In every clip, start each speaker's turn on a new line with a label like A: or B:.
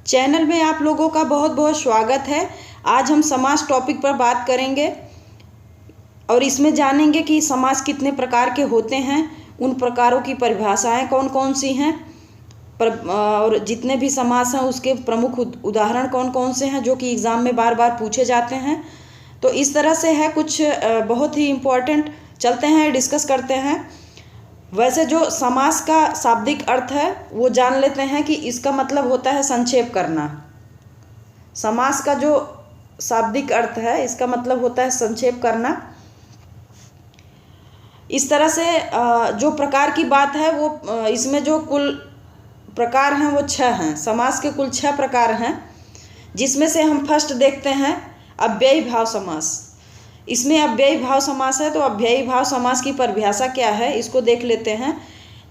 A: Channel में आप लोगों का बहुत बहुत स्वागत है। आज हम समास टॉपिक पर बात करेंगे और इसमें जानेंगे कि समास कितने प्रकार के होते हैं, उन प्रकारों की परिभाषाएं कौन कौन सी हैं और जितने भी समास हैं उसके प्रमुख उदाहरण कौन कौन से हैं जो कि एग्ज़ाम में बार बार पूछे जाते हैं। तो इस तरह से है कुछ बहुत ही इम्पोर्टेंट। चलते हैं, डिस्कस करते हैं। वैसे जो समास का शाब्दिक अर्थ है वो जान लेते हैं कि इसका मतलब होता है संक्षेप करना। समास का जो शाब्दिक अर्थ है इसका मतलब होता है संक्षेप करना। इस तरह से जो प्रकार की बात है वो इसमें जो कुल प्रकार हैं वो 6 हैं। समास के कुल 6 प्रकार हैं, जिसमें से हम फर्स्ट देखते हैं अव्ययी भाव समास। इसमें अव्ययी भाव समास है, तो अव्ययी भाव समास की परिभाषा क्या है इसको देख लेते हैं।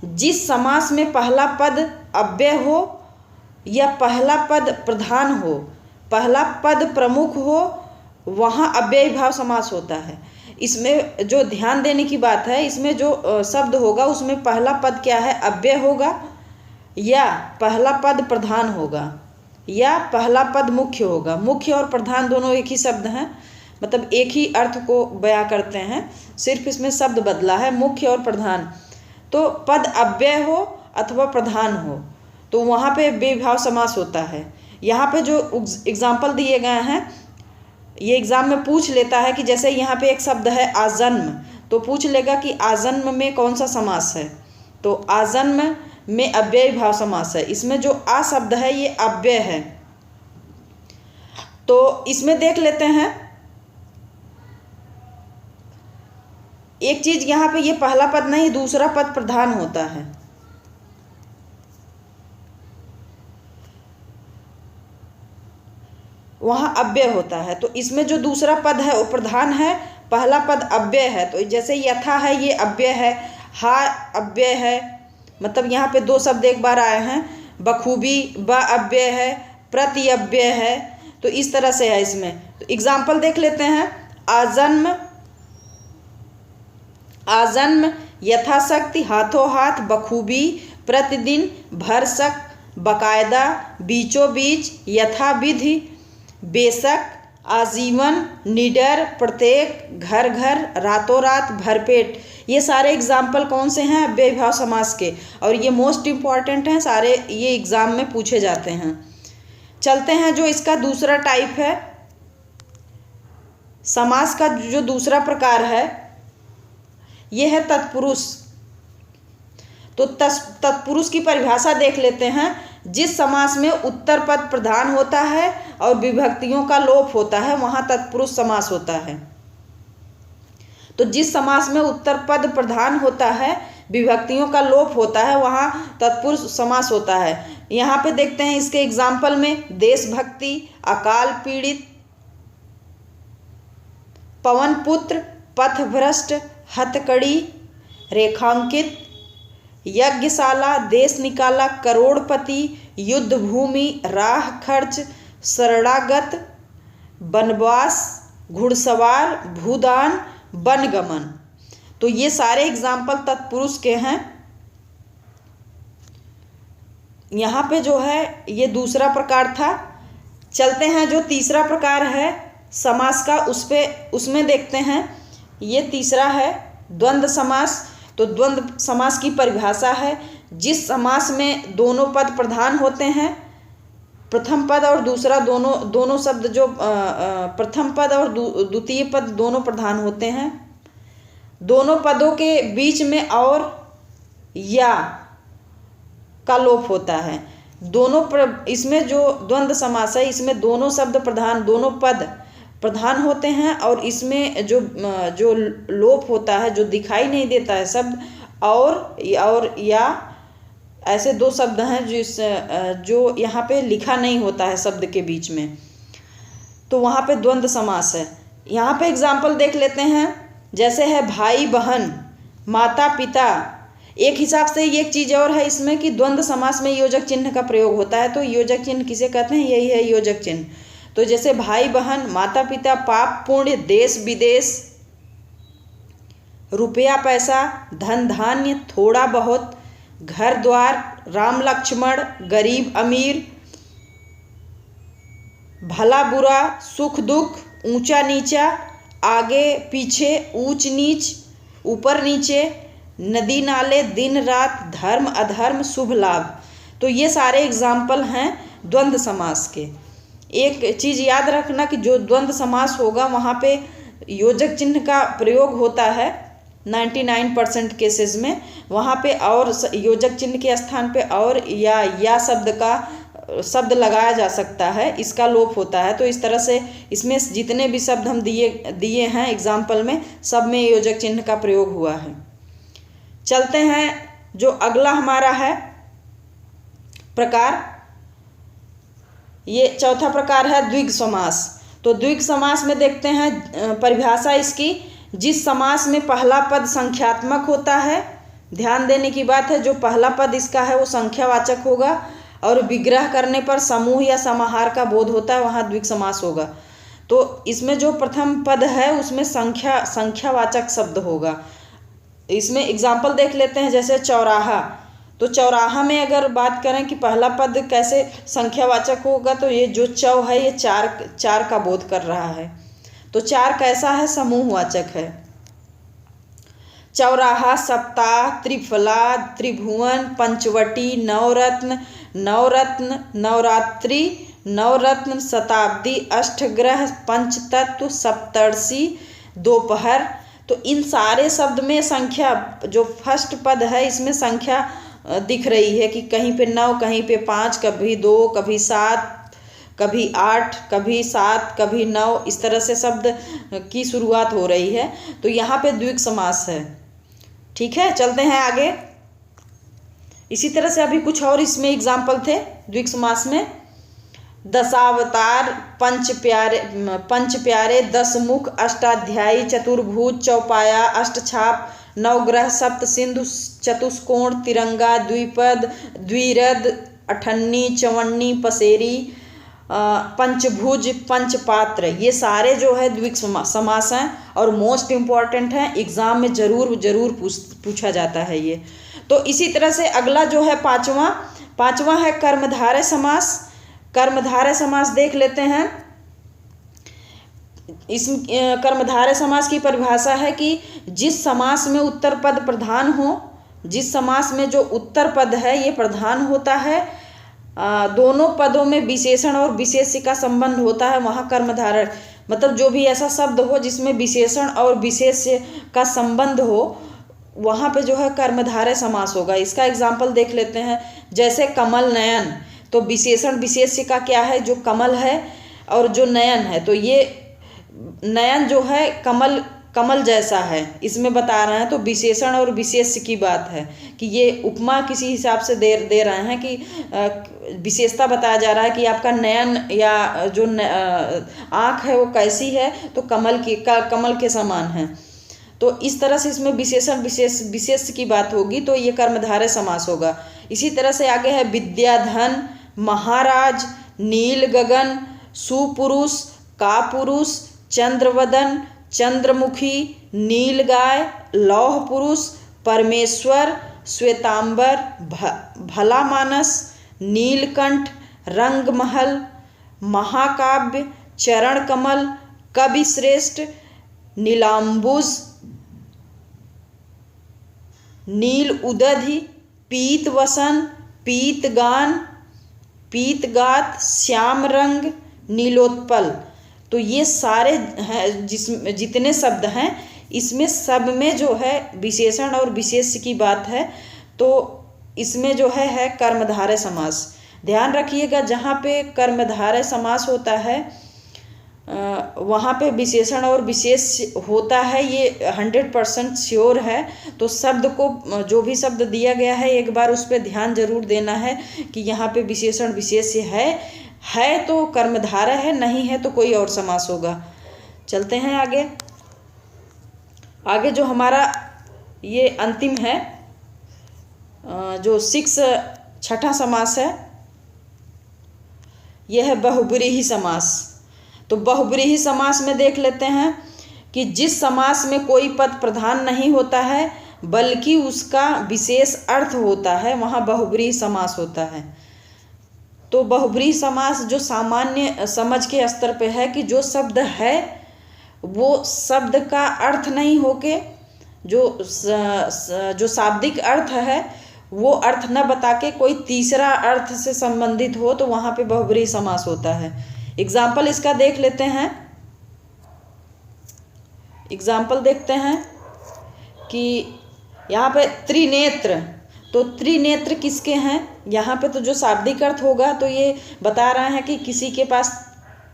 A: जिस समास में पहला पद अव्यय हो या पहला पद प्रधान हो, पहला पद प्रमुख हो, वहाँ अव्ययी भाव समास होता है। इसमें जो ध्यान देने की बात है, इसमें जो शब्द होगा उसमें पहला पद क्या है, अव्यय होगा या पहला पद प्रधान होगा या पहला पद मुख्य होगा। मुख्य और प्रधान दोनों एक ही शब्द हैं, मतलब एक ही अर्थ को बयां करते हैं, सिर्फ इसमें शब्द बदला है, मुख्य और प्रधान। तो पद अव्यय हो अथवा प्रधान हो तो वहाँ पे बेभाव समास होता है। यहाँ पे जो एग्जाम्पल दिए गए हैं ये एग्ज़ाम में पूछ लेता है कि जैसे यहाँ पे एक शब्द है आजन्म, तो पूछ लेगा कि आजन्म में कौन सा समास है, तो आजन्म में अव्ययी भाव समास है। इसमें जो आ शब्द है ये अव्यय है। तो इसमें देख लेते हैं एक चीज, यहाँ पे ये पहला पद नहीं दूसरा पद प्रधान होता है। वहाँ अव्यय होता है, तो इसमें जो दूसरा पद है वो प्रधान है, पहला पद अव्यय है। तो जैसे यथा है ये अव्यय है, हा अव्यय है, मतलब यहाँ पे 2 शब्द एक बार आए हैं। बखूबी ब अव्यय है, प्रति अव्यय है। तो इस तरह से है इसमें। तो एग्जाम्पल देख लेते हैं। आजन्म, आजन्म, यथाशक्ति, हाथों हाथ, बखूबी, प्रतिदिन, भरसक, बकायदा, बीचों बीच, यथाविधि, बेशक, आजीवन, निडर, प्रत्येक, घर घर, रातों रात, भरपेट। ये सारे एग्जाम्पल कौन से हैं, अव्ययी भाव समास के, और ये मोस्ट इम्पॉर्टेंट हैं, सारे ये एग्ज़ाम में पूछे जाते हैं। चलते हैं जो इसका दूसरा टाइप है समास का, जो दूसरा प्रकार है ये है तत्पुरुष। तो तत्पुरुष की परिभाषा देख लेते हैं। जिस समास में उत्तर पद प्रधान होता है और विभक्तियों का लोप होता है वहाँ तत्पुरुष समास होता है। तो जिस समास में उत्तर पद प्रधान होता है, विभक्तियों का लोप होता है, वहाँ तत्पुरुष समास होता है। यहाँ पे देखते हैं इसके एग्जाम्पल में देशभक्ति, अकाल पीड़ित, पवन पुत्र, पथभ्रष्ट, हथकड़ी, रेखांकित, यज्ञशाला, देश निकाला, करोड़पति, युद्ध भूमि, राह खर्च, शरणागत, वनवास, घुड़सवार, भूदान, वनगमन। तो ये सारे एग्जाम्पल तत्पुरुष के हैं। यहाँ पे जो है ये दूसरा प्रकार था। चलते हैं जो तीसरा प्रकार है समास का, उसमें देखते हैं। ये तीसरा है द्वंद्व समास। तो द्वंद्व समास की परिभाषा है जिस समास में दोनों पद प्रधान होते हैं, प्रथम पद और दूसरा दोनों शब्द जो प्रथम पद और द्वितीय पद दोनों प्रधान होते हैं, दोनों पदों के बीच में और या का लोप होता है। इसमें जो द्वंद्व समास है इसमें दोनों शब्द प्रधान, दोनों पद प्रधान होते हैं और इसमें जो लोप होता है, जो दिखाई नहीं देता है शब्द, और या ऐसे 2 शब्द हैं जो यहाँ पे लिखा नहीं होता है शब्द के बीच में, तो वहाँ पे द्वंद्व समास है। यहाँ पे एग्जाम्पल देख लेते हैं। जैसे है भाई बहन, माता पिता। एक हिसाब से एक चीज़ और है इसमें कि द्वंद्व समास में योजक चिन्ह का प्रयोग होता है। तो योजक चिन्ह किसे कहते हैं, यही है योजक चिन्ह। तो जैसे भाई बहन, माता पिता, पाप पुण्य, देश विदेश, रुपया पैसा, धन धान्य, थोड़ा बहुत, घर द्वार, राम लक्ष्मण, गरीब अमीर, भला बुरा, सुख दुख, ऊंचा नीचा, आगे पीछे, ऊंच नीच, ऊपर नीचे, नदी नाले, दिन रात, धर्म अधर्म, शुभ लाभ। तो ये सारे एग्जाम्पल हैं द्वंद्व समास के। एक चीज़ याद रखना कि जो द्वंद्व समास होगा वहाँ पे योजक चिन्ह का प्रयोग होता है 99% केसेस में। वहाँ पे और योजक चिन्ह के स्थान पे और या शब्द लगाया जा सकता है, इसका लोप होता है। तो इस तरह से इसमें जितने भी शब्द हम दिए हैं एग्जाम्पल में, सब में योजक चिन्ह का प्रयोग हुआ है। चलते हैं जो अगला हमारा है प्रकार, ये चौथा प्रकार है द्विग समास। तो द्विग समास में देखते हैं परिभाषा इसकी, जिस समास में पहला पद संख्यात्मक होता है, ध्यान देने की बात है, जो पहला पद इसका है वो संख्यावाचक होगा और विग्रह करने पर समूह या समाहार का बोध होता है, वहाँ द्विग समास होगा। तो इसमें जो प्रथम पद है उसमें संख्यावाचक शब्द होगा। इसमें एग्जाम्पल देख लेते हैं, जैसे चौराहा। तो चौराहा में अगर बात करें कि पहला पद कैसे संख्यावाचक होगा, तो ये जो चौ है ये चार का बोध कर रहा है। तो चार कैसा है? समूहवाचक है। चौराहा, सप्ताह, त्रिफला, त्रिभुवन, पंचवटी, नवरत्न, नवरात्रि, नवरत्न, शताब्दी, अष्टग्रह, पंचतत्व, सप्तर्षि, दोपहर। तो इन सारे शब्द में संख्या, जो फर्स्ट पद है इसमें संख्या दिख रही है कि कहीं पे 9, कहीं पे 5, कभी 2, कभी 7, कभी 8, कभी 7, कभी 9, इस तरह से शब्द की शुरुआत हो रही है। तो यहाँ पे द्विग समास है। ठीक है, चलते हैं आगे। इसी तरह से अभी कुछ और इसमें एग्जाम्पल थे द्विग समास में। दशावतार, पंच प्यारे, 10 मुख, अष्टाध्यायी, चतुर्भुज, चौपाया, अष्टछाप, नवग्रह, सप्त सिंधु, चतुष्कोण, तिरंगा, द्विपद, द्विरद, अठन्नी, चवन्नी, पसेरी, पंचभुज, पंचपात्र। ये सारे जो है द्विग समास हैं और मोस्ट इम्पॉर्टेंट हैं, एग्जाम में जरूर पूछा जाता है ये। तो इसी तरह से अगला जो है पांचवा है कर्मधारय समास। कर्मधारय समास देख लेते हैं। इस कर्मधारय समास की परिभाषा है कि जिस समास में उत्तर पद प्रधान हो, जिस समास में जो उत्तर पद है ये प्रधान होता है, दोनों पदों में विशेषण और विशेष्य का संबंध होता है, वहाँ कर्मधारय, मतलब जो भी ऐसा शब्द हो जिसमें विशेषण और विशेष्य का संबंध हो, वहाँ पे जो है कर्मधारय समास होगा। इसका एग्जाम्पल देख लेते हैं, जैसे कमल नयन। तो विशेषण विशेष्य का क्या है? जो कमल है और जो नयन है। तो ये नयन जो है कमल जैसा है, इसमें बता रहे हैं। तो विशेषण और विशेष्य की बात है कि ये उपमा किसी हिसाब से दे रहे हैं कि विशेषता बताया जा रहा है कि आपका नयन या जो आँख है वो कैसी है, तो कमल के समान है। तो इस तरह से इसमें विशेषण विशेष्य की बात होगी, तो ये कर्मधारय समास होगा। इसी तरह से आगे है विद्याधन, महाराज, नील गगन, सुपुरुष, कापुरुष, चंद्रवदन, चंद्रमुखी, नीलगाय, लौह पुरुष, परमेश्वर, श्वेतांबर, भला मानस, नीलकंठ, रंगमहल, महाकाव्य, चरण कमल, कवि श्रेष्ठ, नीलांबुज, नील उदधि, पीत वसन, पीतगान, पीतगात, श्याम रंग, नीलोत्पल। तो ये सारे हैं जितने शब्द हैं, इसमें सब में जो है विशेषण और विशेष्य की बात है। तो इसमें जो है कर्मधारय समास। ध्यान रखिएगा, जहाँ पे कर्मधारय समास होता है वहाँ पे विशेषण और विशेष होता है, ये 100% श्योर है। तो शब्द को, जो भी शब्द दिया गया है, एक बार उस पर ध्यान जरूर देना है कि यहाँ पे विशेषण विशेष्य है तो कर्मधारय है, नहीं है तो कोई और समास होगा। चलते हैं आगे जो हमारा ये अंतिम है, जो 6 समास है, यह है बहुब्रीहि समास। तो बहुब्रीहि समास में देख लेते हैं कि जिस समास में कोई पद प्रधान नहीं होता है बल्कि उसका विशेष अर्थ होता है, वहाँ बहुब्रीहि समास होता है। तो बहुब्रीहि समास जो सामान्य समझ के स्तर पे है कि जो शब्द है वो शब्द का अर्थ नहीं होके जो शाब्दिक अर्थ है वो अर्थ न बता के कोई तीसरा अर्थ से संबंधित हो, तो वहाँ पे बहुब्रीहि समास होता है। एग्जाम्पल इसका देख लेते हैं। एग्जाम्पल देखते हैं कि यहाँ पे त्रिनेत्र, तो त्रिनेत्र किसके हैं? यहाँ पे तो जो शाब्दिक अर्थ होगा तो ये बता रहे हैं कि किसी के पास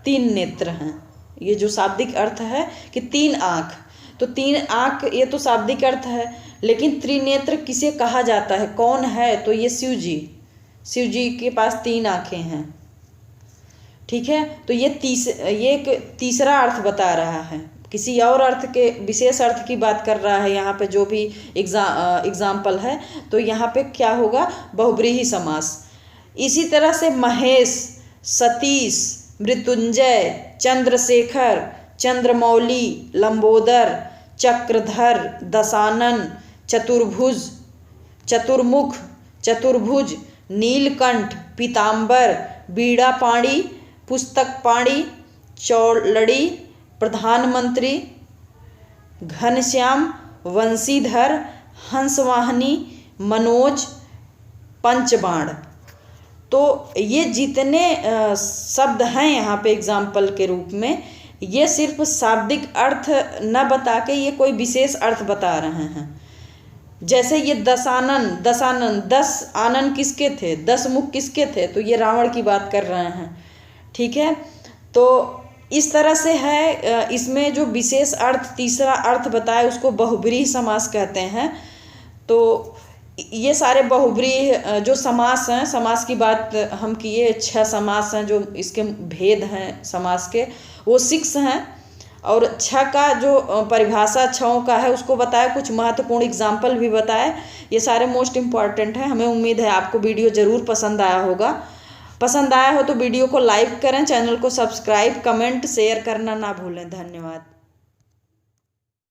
A: 3 नेत्र हैं। ये जो शाब्दिक अर्थ है कि 3 आँख, तो 3 आँख ये तो शाब्दिक अर्थ है, लेकिन त्रिनेत्र किसे कहा जाता है, कौन है? तो ये शिव जी के पास 3 आँखें हैं। ठीक है, तो ये एक तीसरा अर्थ बता रहा है, किसी और अर्थ के विशेष अर्थ की बात कर रहा है यहाँ पे जो भी एग्जाम्पल है। तो यहाँ पे क्या होगा? बहुब्रीहि समास। इसी तरह से महेश, सतीश, मृत्युंजय, चंद्रशेखर, चंद्रमौली, लंबोदर, चक्रधर, दशानन, चतुर्भुज, चतुर्मुख, चतुर्भुज, नीलकंठ, पीताम्बर, बीड़ापाणी, पुस्तकपाणी, चौलड़ी, प्रधानमंत्री, घनश्याम, वंशीधर, हंसवाहिनी, मनोज, पंचबाण। तो ये जितने शब्द हैं यहाँ पे एग्जाम्पल के रूप में, ये सिर्फ शाब्दिक अर्थ न बता के ये कोई विशेष अर्थ बता रहे हैं। जैसे ये दशानन, 10 आनन किसके थे? 10 मुख किसके थे? तो ये रावण की बात कर रहे हैं। ठीक है, तो इस तरह से है। इसमें जो विशेष अर्थ, तीसरा अर्थ बताए उसको बहुब्रीहि समास कहते हैं। तो ये सारे बहुब्रीहि जो समास हैं, समास की बात हम किए, 6 समास हैं जो इसके भेद हैं समास के, वो 6 हैं। और 6 का जो परिभाषा 6 का है उसको बताया, कुछ महत्वपूर्ण एग्जाम्पल भी बताए। ये सारे मोस्ट इम्पॉर्टेंट हैं। हमें उम्मीद है आपको वीडियो ज़रूर पसंद आया होगा। पसंद आया हो तो वीडियो को लाइक करें, चैनल को सब्सक्राइब, कमेंट, शेयर करना ना भूलें। धन्यवाद।